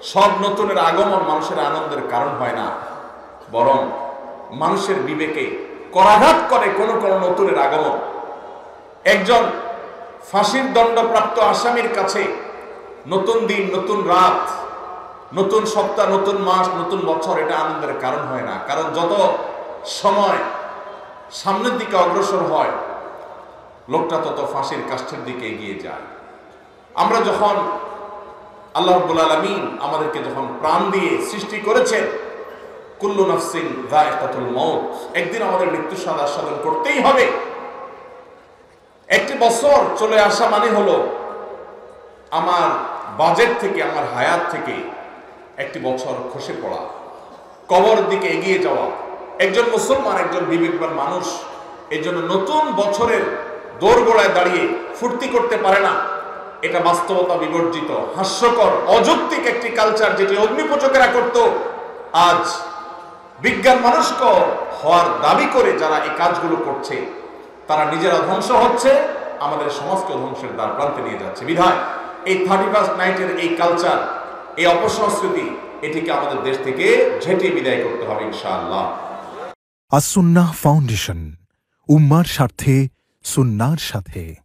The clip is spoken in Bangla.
সব নতুনের আগমন মানুষের আনন্দের কারণ হয় না, বরং মানুষের বিবেকে করাঘাত করে কোনো কোনো নতুনের আগমন। একজন ফাঁসির দণ্ডপ্রাপ্ত আসামির কাছে নতুন দিন, নতুন রাত, নতুন সপ্তাহ, নতুন মাস, নতুন বছর এটা আনন্দের কারণ হয় না। কারণ যত সময় সামনের দিকে অগ্রসর হয়, লোকটা তত ফাঁসির কাষ্ঠের দিকে এগিয়ে যায়। আমরা যখন আল্লাহ রাব্বুল আলামিন আমাদেরকে যখন প্রাণ দিয়ে সৃষ্টি করেছেন, কুল্লু নাফসিন যায়কাতুল মউত, একদিন আমাদের মৃত্যু সাধন করতেই হবে। একটি বছর চলে আসা মানে হলো আমার বাজেট থেকে, আমার হায়াত থেকে একটি বছর খসে পড়া, কবর দিকে এগিয়ে যাওয়া। একজন মুসলমান, একজন বিবেকবান মানুষ এই জন্য নতুন বছরের দোরগোড়ায় দাঁড়িয়ে ফুর্তি করতে পারে না। এটা বাস্তবতা বিবর্জিত, হাস্যকর, অযৌক্তিক একটি কালচার, যেটি অগ্নিপূজকেরা করত। আজ বিজ্ঞান মনস্ক হওয়ার দাবি করে যারা এই কাজগুলো করছে, তারা নিজেরা ধ্বংস হচ্ছে, আমাদের সমাজকে ধ্বংসের দ্বার প্রান্তে নিয়ে যাচ্ছে। বিধায় এই 31st নাইটের এই কালচার, এই অপসংস্কৃতি, এটিকে আমাদের দেশ থেকে ঝেঁটিয়ে বিদায় করতে হবে ইনশাআল্লাহ। আস-সুন্নাহ ফাউন্ডেশন, উম্মার স্বার্থে, সুন্নাহর সাথে।